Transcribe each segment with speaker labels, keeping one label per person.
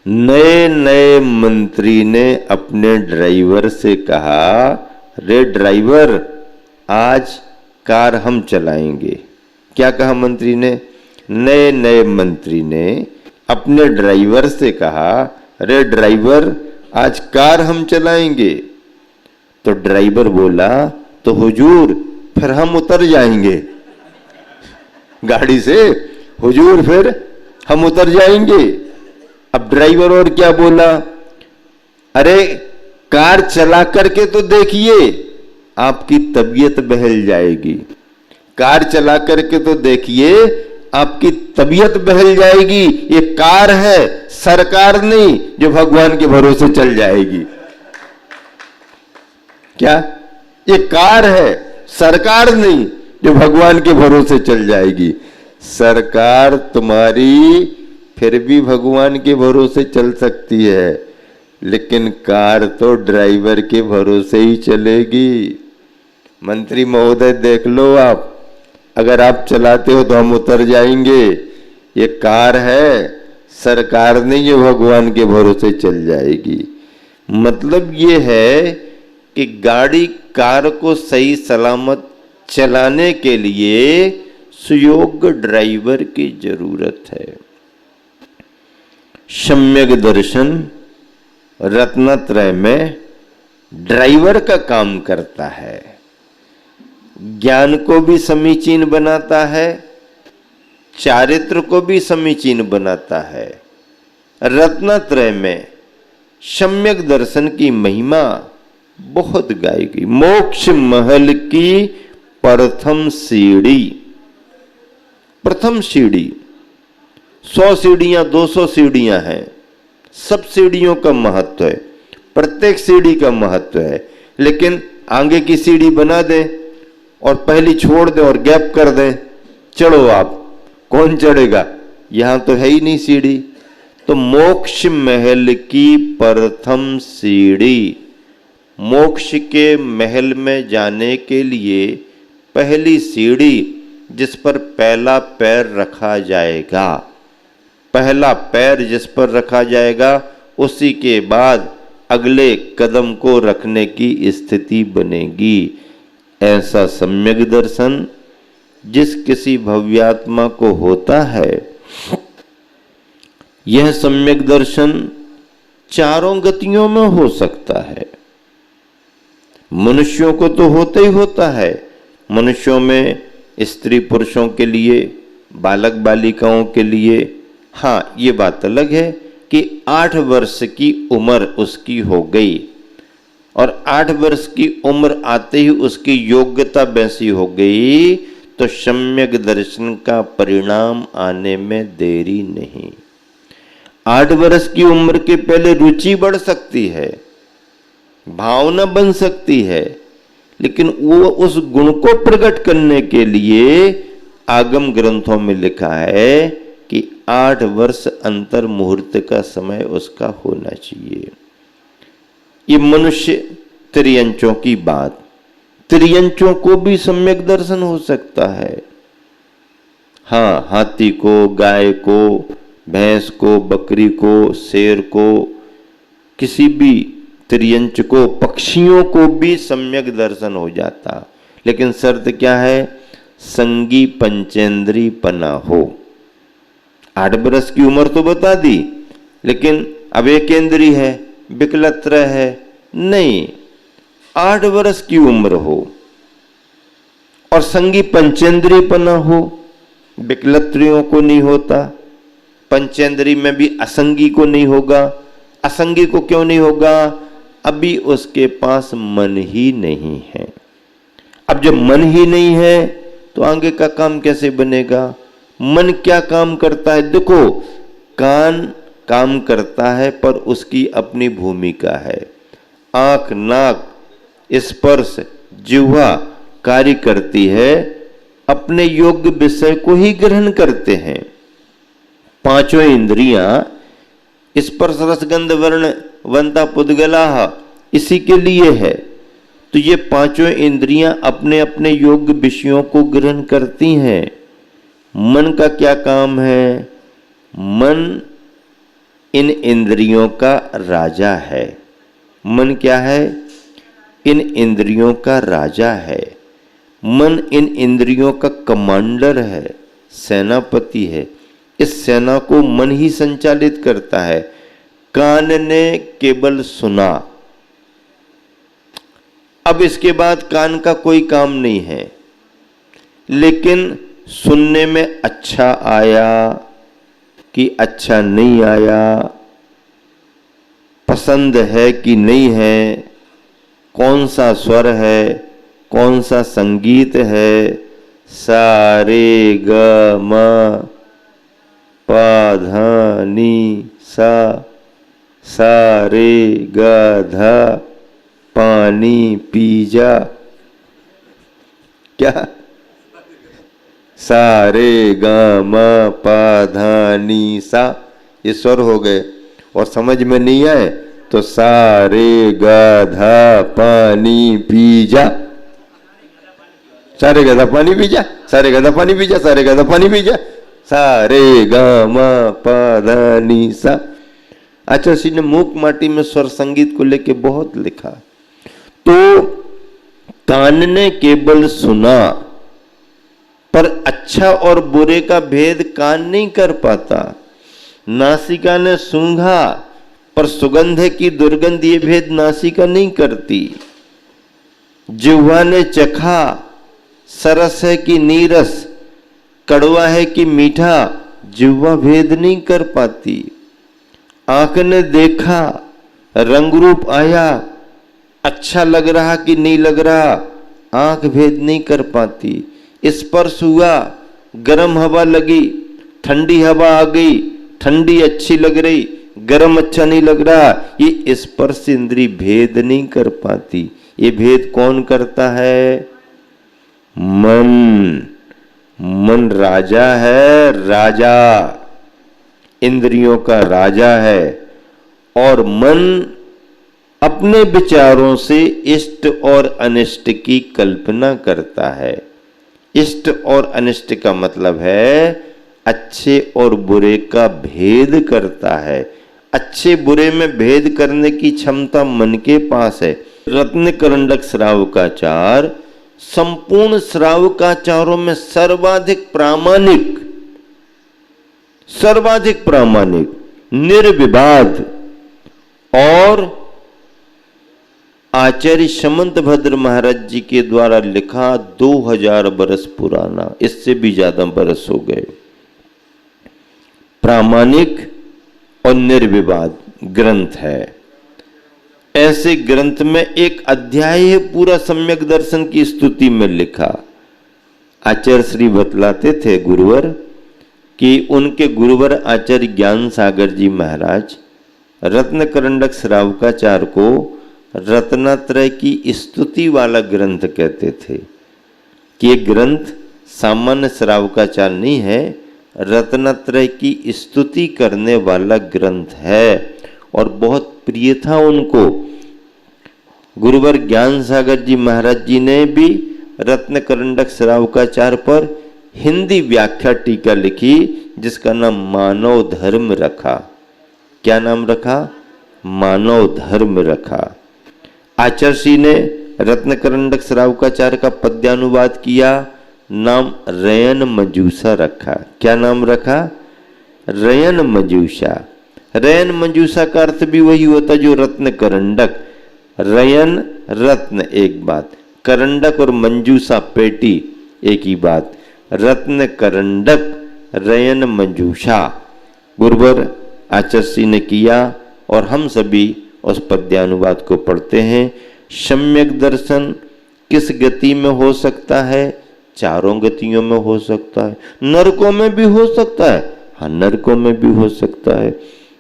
Speaker 1: नए नए मंत्री ने अपने ड्राइवर से कहा, रे ड्राइवर आज कार हम चलाएंगे। क्या कहा मंत्री ने? नए नए मंत्री ने अपने ड्राइवर से कहा, रे ड्राइवर आज कार हम चलाएंगे। तो ड्राइवर बोला, तो हुजूर फिर हम उतर जाएंगे गाड़ी से, हुजूर फिर हम उतर जाएंगे। अब ड्राइवर और क्या बोला, अरे कार चला करके तो देखिए, आपकी तबीयत बहल जाएगी। कार चला करके तो देखिए, आपकी तबीयत बहल जाएगी। ये कार है, सरकार नहीं जो भगवान के भरोसे चल जाएगी। क्या? ये कार है, सरकार नहीं जो भगवान के भरोसे चल जाएगी। सरकार तुम्हारी फिर भी भगवान के भरोसे चल सकती है, लेकिन कार तो ड्राइवर के भरोसे ही चलेगी। मंत्री महोदय देख लो, आप अगर आप चलाते हो तो हम उतर जाएंगे। ये कार है, सरकार नहीं ये भगवान के भरोसे चल जाएगी। मतलब ये है कि गाड़ी कार को सही सलामत चलाने के लिए सुयोग्य ड्राइवर की जरूरत है। सम्यक दर्शन रत्नत्रय में ड्राइवर का काम करता है। ज्ञान को भी समीचीन बनाता है, चारित्र को भी समीचीन बनाता है। रत्नत्रय में सम्यक दर्शन की महिमा बहुत गाई गई। मोक्ष महल की प्रथम सीढ़ी, प्रथम सीढ़ी, 100 सीढ़ियां 200 सीढ़ियां हैं, सब सीढ़ियों का महत्व है, प्रत्येक सीढ़ी का महत्व है। लेकिन आगे की सीढ़ी बना दें और पहली छोड़ दें और गैप कर दें, चढ़ो आप, कौन चढ़ेगा? यहां तो है ही नहीं सीढ़ी। तो मोक्ष महल की प्रथम सीढ़ी, मोक्ष के महल में जाने के लिए पहली सीढ़ी जिस पर पहला पैर रखा जाएगा, पहला पैर जिस पर रखा जाएगा, उसी के बाद अगले कदम को रखने की स्थिति बनेगी। ऐसा सम्यक दर्शन जिस किसी भव्यात्मा को होता है, यह सम्यक दर्शन चारों गतियों में हो सकता है। मनुष्यों को तो होता ही होता है। मनुष्यों में स्त्री पुरुषों के लिए, बालक बालिकाओं के लिए, हाँ ये बात अलग है कि 8 वर्ष की उम्र उसकी हो गई और 8 वर्ष की उम्र आते ही उसकी योग्यता वैसी हो गई तो सम्यक दर्शन का परिणाम आने में देरी नहीं। 8 वर्ष की उम्र के पहले रुचि बढ़ सकती है, भावना बन सकती है, लेकिन वो उस गुण को प्रकट करने के लिए आगम ग्रंथों में लिखा है कि 8 वर्ष अंतर मुहूर्त का समय उसका होना चाहिए। ये मनुष्य त्रियंचों की बात, त्रियंचों को भी सम्यक दर्शन हो सकता है। हाँ, हाथी को, गाय को, भैंस को, बकरी को, शेर को, किसी भी त्रियंच को, पक्षियों को भी सम्यक दर्शन हो जाता। लेकिन शर्त क्या है? संगी पंचेंद्री पना हो। 8 बरस की उम्र तो बता दी, लेकिन अब एक इंद्री है, विकलत्र है, नहीं, 8 वर्ष की उम्र हो और संगी पंचेंद्री पना हो। विकलत्रियों को नहीं होता, पंचेंद्री में भी असंगी को नहीं होगा। असंगी को क्यों नहीं होगा? अभी उसके पास मन ही नहीं है। अब जब मन ही नहीं है तो आगे का काम कैसे बनेगा? मन क्या काम करता है? देखो, कान काम करता है पर उसकी अपनी भूमिका है। आंख, नाक, स्पर्श, जिह्वा कार्य करती है, अपने योग्य विषय को ही ग्रहण करते हैं। 5 इंद्रियां स्पर्श रस गंध वर्ण वंता पुद्गलाह इसी के लिए है। तो ये 5 इंद्रियां अपने अपने योग्य विषयों को ग्रहण करती हैं। मन का क्या काम है? मन इन इंद्रियों का राजा है। मन क्या है? इन इंद्रियों का राजा है। मन इन इंद्रियों का कमांडर है, सेनापति है। इस सेना को मन ही संचालित करता है। कान ने केवल सुना, अब इसके बाद कान का कोई काम नहीं है, लेकिन सुनने में अच्छा आया कि अच्छा नहीं आया, पसंद है कि नहीं है, कौन सा स्वर है, कौन सा संगीत है, सा रे ग म पा धा नी सा, सा रे ग ध पानी पी जा, क्या? सा रे ग म पा धा नी सा, ये स्वर हो गए। और समझ में नहीं आए तो सा रे ग ध पानी पी जा, सारे गधा पानी पी जा, सारे गधा पानी पी जा, सारे गधा पानी पी जा, सा रे ग म प ध नी सा। आचार्य ने मूक माटी में स्वर संगीत को लेके बहुत लिखा। तो कान ने केवल सुना, पर अच्छा और बुरे का भेद कान नहीं कर पाता। नासिका ने सूंघा, पर सुगंध है कि दुर्गंध, ये भेद नासिका नहीं करती। जिह्वा ने चखा, सरस है कि नीरस, कड़वा है कि मीठा, जिह्वा भेद नहीं कर पाती। आंख ने देखा, रंग रूप आया, अच्छा लग रहा कि नहीं लग रहा, आंख भेद नहीं कर पाती। स्पर्श हुआ, गर्म हवा लगी, ठंडी हवा आ गई, ठंडी अच्छी लग रही, गर्म अच्छा नहीं लग रहा, ये स्पर्श इंद्री भेद नहीं कर पाती। ये भेद कौन करता है? मन। मन राजा है, राजा, इंद्रियों का राजा है। और मन अपने विचारों से इष्ट और अनिष्ट की कल्पना करता है। इष्ट और अनिष्ट का मतलब है अच्छे और बुरे का भेद करता है। अच्छे बुरे में भेद करने की क्षमता मन के पास है। रत्न करंडक श्रावकाचार संपूर्ण श्रावकाचारों में सर्वाधिक प्रामाणिक, निर्विवाद और आचार्य समंत भद्र महाराज जी के द्वारा लिखा 2000 बरस पुराना, इससे भी ज्यादा बरस हो गए, प्रामाणिक और निर्विवाद ग्रंथ है। ऐसे ग्रंथ में एक अध्याय है पूरा सम्यक दर्शन की स्तुति में लिखा। आचार्य श्री बतलाते थे गुरुवर कि उनके गुरुवर आचार्य ज्ञान सागर जी महाराज रत्न करंडक श्रावकाचार को रत्नात्रय की स्तुति वाला ग्रंथ कहते थे कि ये ग्रंथ सामान्य श्रावकाचार नहीं है, रत्नात्रय की स्तुति करने वाला ग्रंथ है। और बहुत प्रिय था उनको। गुरुवर ज्ञान सागर जी महाराज जी ने भी रत्न करंडक श्रावकाचार पर हिंदी व्याख्या टीका लिखी, जिसका नाम मानव धर्म रखा। क्या नाम रखा? मानव धर्म रखा। आचार्य ने रत्न करंडक श्रावकाचार का पद्यानुवाद किया, नाम रयन मंजूषा रखा। क्या नाम रखा? रयन मंजूषा। रयन मंजूषा का अर्थ भी वही होता जो रत्न करंडक। रयन रत्न एक बात, करंडक और मंजूषा पेटी एक ही बात। रत्न करंडक रयन मंजूषा गुरुवर आचार्य ने किया और हम सभी उस पद्यानुवाद को पढ़ते हैं। सम्यक दर्शन किस गति में हो सकता है? चारों गतियों में हो सकता है। नरकों में भी हो सकता है, हाँ नरकों में भी हो सकता है।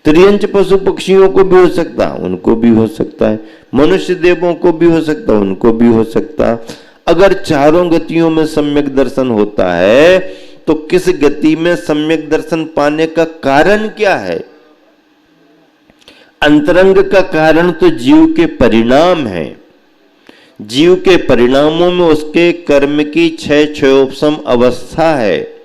Speaker 1: त्रियंच पशु पक्षियों को भी हो सकता है, उनको भी हो सकता है। मनुष्य देवों को भी हो सकता है, उनको भी हो सकता है। अगर चारों गतियों में सम्यक दर्शन होता है तो किस गति में सम्यक दर्शन पाने का कारण क्या है? अंतरंग का कारण तो जीव के परिणाम है। जीव के परिणामों में उसके कर्म की क्षयोपशम अवस्था है।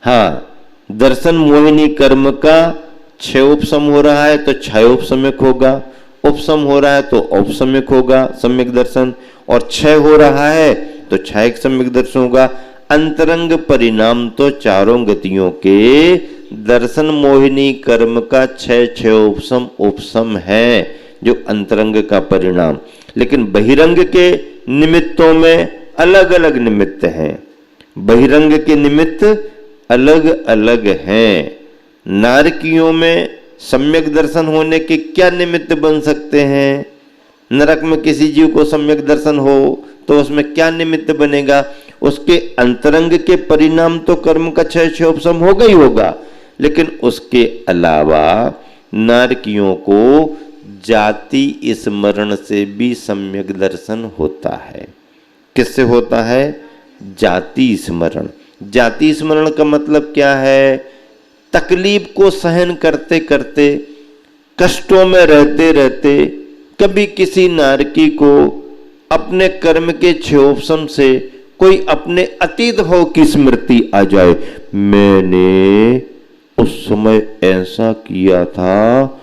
Speaker 1: हाँ, दर्शन मोहिनी कर्म का क्षय उपसम हो रहा है तो क्षय उपसम्यक होगा, उपसम हो रहा है तो औपसम्यक होगा सम्यक दर्शन, और क्षय हो रहा है तो क्षयिक सम्यक दर्शन होगा। अंतरंग परिणाम तो चारों गतियों के दर्शन मोहिनी कर्म का क्षय क्षय उपसम उपसम है, जो अंतरंग का परिणाम। लेकिन बहिरंग के निमित्तों में अलग अलग निमित्त हैं, बहिरंग के निमित्त अलग अलग हैं। नारकियों में सम्यक दर्शन होने के क्या निमित्त बन सकते हैं? नरक में किसी जीव को सम्यक दर्शन हो तो उसमें क्या निमित्त बनेगा? उसके अंतरंग के परिणाम तो कर्म का क्षय क्षय उपसम होगा ही होगा, लेकिन उसके अलावा नारकियों को जाति स्मरण से भी सम्यक दर्शन होता है। किससे होता है? जाति स्मरण। जाति स्मरण का मतलब क्या है? तकलीफ को सहन करते करते, कष्टों में रहते रहते, कभी किसी नारकी को अपने कर्म के क्षयोपशम से कोई अपने अतीत भाव की स्मृति आ जाए, मैंने उस समय ऐसा किया था,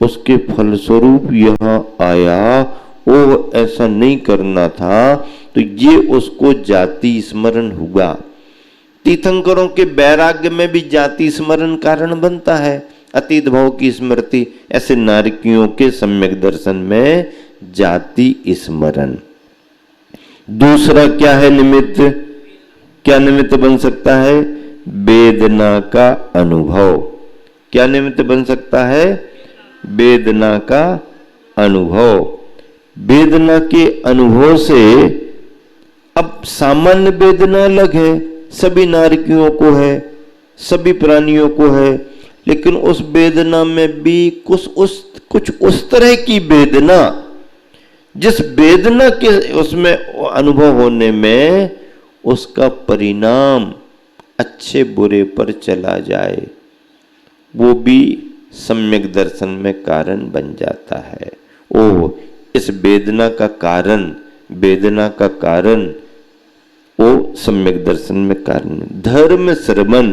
Speaker 1: उसके फलस्वरूप यहां आया, वो ऐसा नहीं करना था, तो ये उसको जाति स्मरण हुआ। तीर्थंकरों के वैराग्य में भी जाति स्मरण कारण बनता है, अतीत भाव की स्मृति। ऐसे नारकियों के सम्यक दर्शन में जाति स्मरण। दूसरा क्या है निमित्त? क्या निमित्त बन सकता है? वेदना का अनुभव। क्या निमित्त बन सकता है? वेदना का अनुभव। वेदना के अनुभव से, अब सामान्य वेदना अलग है, सभी नारकियों को है, सभी प्राणियों को है, लेकिन उस वेदना में भी कुछ उस तरह की वेदना, जिस वेदना के उसमें अनुभव होने में उसका परिणाम अच्छे बुरे पर चला जाए, वो भी सम्यक दर्शन में कारण बन जाता है। ओ, इस वेदना का कारण वो सम्यक दर्शन में कारण। धर्म श्रवण,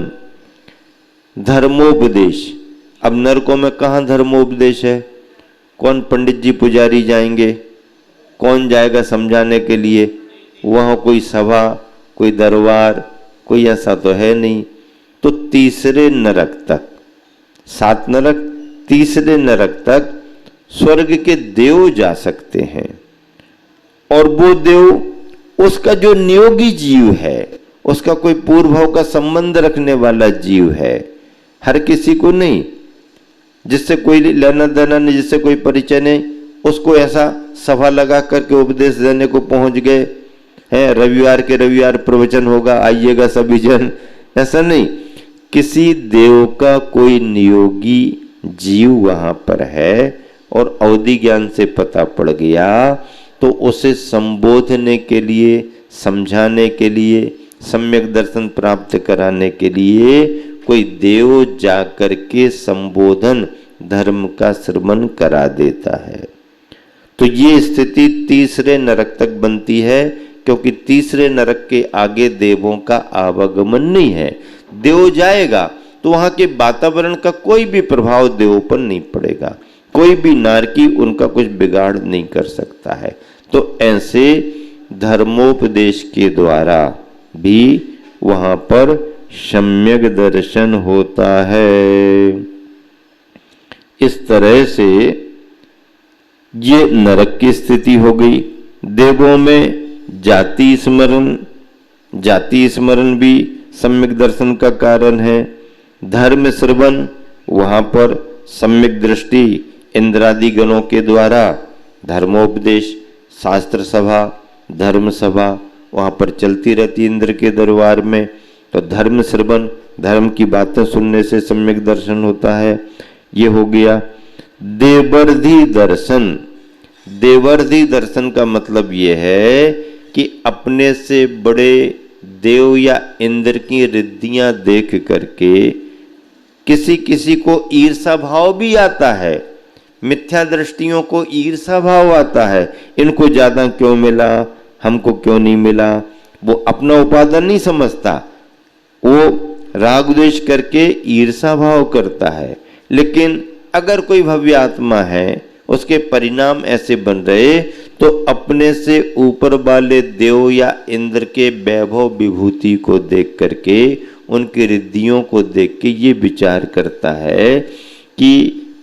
Speaker 1: धर्मोपदेश। अब नरकों में कहाँ धर्मोपदेश है? कौन पंडित जी पुजारी जाएंगे? कौन जाएगा समझाने के लिए? वहां कोई सभा, कोई दरबार, कोई ऐसा तो है नहीं। तो तीसरे नरक तक, 7 नरक, तीसरे नरक तक स्वर्ग के देव जा सकते हैं, और वो देव, उसका जो नियोगी जीव है, उसका कोई पूर्व भाव का संबंध रखने वाला जीव है, हर किसी को नहीं, जिससे कोई लेना देना नहीं, जिससे कोई परिचय नहीं, उसको ऐसा सभा लगा करके उपदेश देने को पहुंच गए हैं, रविवार के रविवार प्रवचन होगा, आइएगा सभी जन, ऐसा नहीं। किसी देव का कोई नियोगी जीव वहां पर है और अवधि ज्ञान से पता पड़ गया, तो उसे संबोधने के लिए, समझाने के लिए, सम्यक दर्शन प्राप्त कराने के लिए कोई देव जाकर के संबोधन धर्म का श्रवण करा देता है। तो ये स्थिति तीसरे नरक तक बनती है, क्योंकि तीसरे नरक के आगे देवों का आवागमन नहीं है। देव जाएगा तो वहां के वातावरण का कोई भी प्रभाव देवों पर नहीं पड़ेगा, कोई भी नारकी उनका कुछ बिगाड़ नहीं कर सकता है। तो ऐसे धर्मोपदेश के द्वारा भी वहां पर सम्यक दर्शन होता है। इस तरह से ये नरक की स्थिति हो गई। देवों में जाति स्मरण भी सम्यक दर्शन का कारण है। धर्म श्रवण, वहां पर सम्यक दृष्टि इंद्रादि गणों के द्वारा धर्मोपदेश, शास्त्र सभा, धर्म सभा वहां पर चलती रहती इंद्र के दरबार में। तो धर्म श्रवण, धर्म की बातें सुनने से सम्यक दर्शन होता है। ये हो गया। देवर्धि दर्शन। देवर्धि दर्शन का मतलब ये है कि अपने से बड़े देव या इंद्र की रिद्धियां देख करके किसी किसी को ईर्षा भाव भी आता है, मिथ्या दृष्टियों को ईर्षा भाव आता है, इनको ज्यादा क्यों मिला, हमको क्यों नहीं मिला। वो अपना उपादान नहीं समझता, वो राग द्वेष करके ईर्षा भाव करता है। लेकिन अगर कोई भव्य आत्मा है, उसके परिणाम ऐसे बन रहे, तो अपने से ऊपर वाले देव या इंद्र के वैभव विभूति को देख करके, उनकी रिद्धियों को देख के ये विचार करता है कि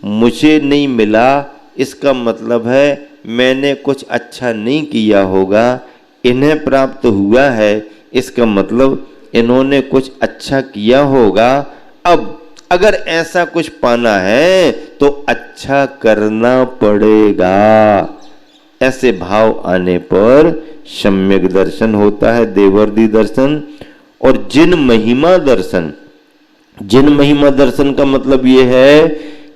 Speaker 1: मुझे नहीं मिला, इसका मतलब है मैंने कुछ अच्छा नहीं किया होगा, इन्हें प्राप्त हुआ है, इसका मतलब इन्होंने कुछ अच्छा किया होगा। अब अगर ऐसा कुछ पाना है तो अच्छा करना पड़ेगा। ऐसे भाव आने पर सम्यक दर्शन होता है, देवर्षि दर्शन और जिन महिमा दर्शन। जिन महिमा दर्शन का मतलब यह है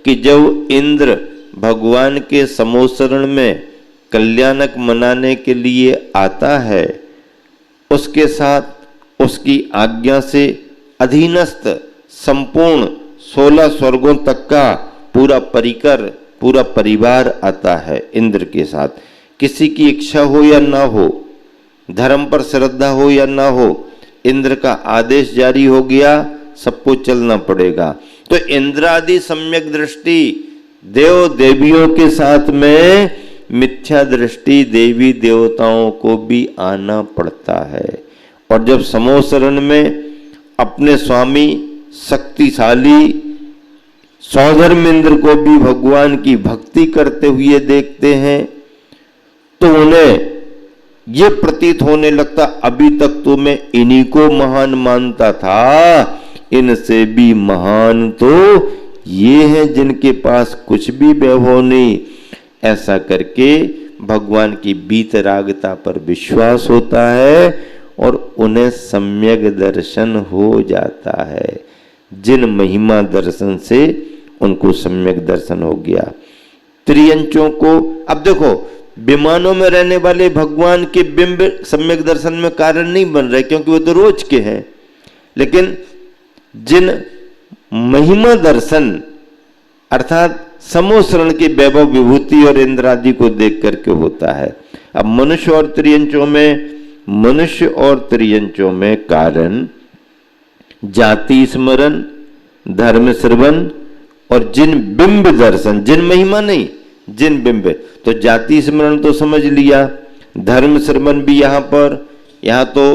Speaker 1: कि जब इंद्र भगवान के समोसरण में कल्याणक मनाने के लिए आता है, उसके साथ उसकी आज्ञा से अधीनस्थ संपूर्ण 16 स्वर्गों तक का पूरा परिकर, पूरा परिवार आता है इंद्र के साथ। किसी की इच्छा हो या ना हो, धर्म पर श्रद्धा हो या ना हो, इंद्र का आदेश जारी हो गया, सबको चलना पड़ेगा। तो इंद्रादि सम्यक दृष्टि देव देवियों के साथ में मिथ्या दृष्टि देवी देवताओं को भी आना पड़ता है। और जब समोसरण में अपने स्वामी शक्तिशाली सौधर्म इंद्र को भी भगवान की भक्ति करते हुए देखते हैं, तो उन्हें ये प्रतीत होने लगता, अभी तक तो मैं इन्हीं को महान मानता था, इनसे भी महान तो ये हैं जिनके पास कुछ भी वैभव नहीं। ऐसा करके भगवान की बीतरागता पर विश्वास होता है और उन्हें सम्यक दर्शन हो जाता है। जिन महिमा दर्शन से उनको सम्यक दर्शन हो गया। त्रियंचों को, अब देखो विमानों में रहने वाले भगवान के बिंब सम्यक दर्शन में कारण नहीं बन रहे, क्योंकि वो तो रोज के हैं। लेकिन जिन महिमा दर्शन अर्थात समोसरण की वैभव विभूति और इंद्रादि को देख करके होता है। अब मनुष्य और त्रियंचों में कारण जाति स्मरण, धर्म श्रवण और जिन बिंब दर्शन, जिन महिमा नहीं, जिन बिंब। तो जाति स्मरण तो समझ लिया, धर्म श्रवण भी यहाँ तो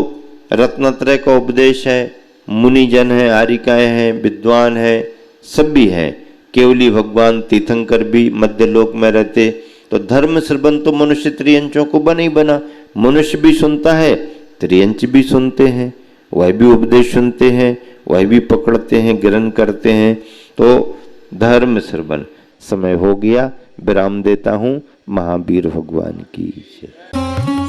Speaker 1: रत्नत्रय का उपदेश है, मुनिजन है, आरिकाएं हैं, विद्वान है, सब भी हैं। केवली भगवान तीर्थंकर भी मध्यलोक में रहते। तो धर्म श्रवण तो मनुष्य त्रियंचों को बना ही बना। मनुष्य भी सुनता है, त्रियंच भी सुनते हैं, वह भी उपदेश सुनते हैं, वह भी पकड़ते हैं, ग्रहण करते हैं। तो धर्म श्रवण। समय हो गया, विराम देता हूँ। महावीर भगवान की जय।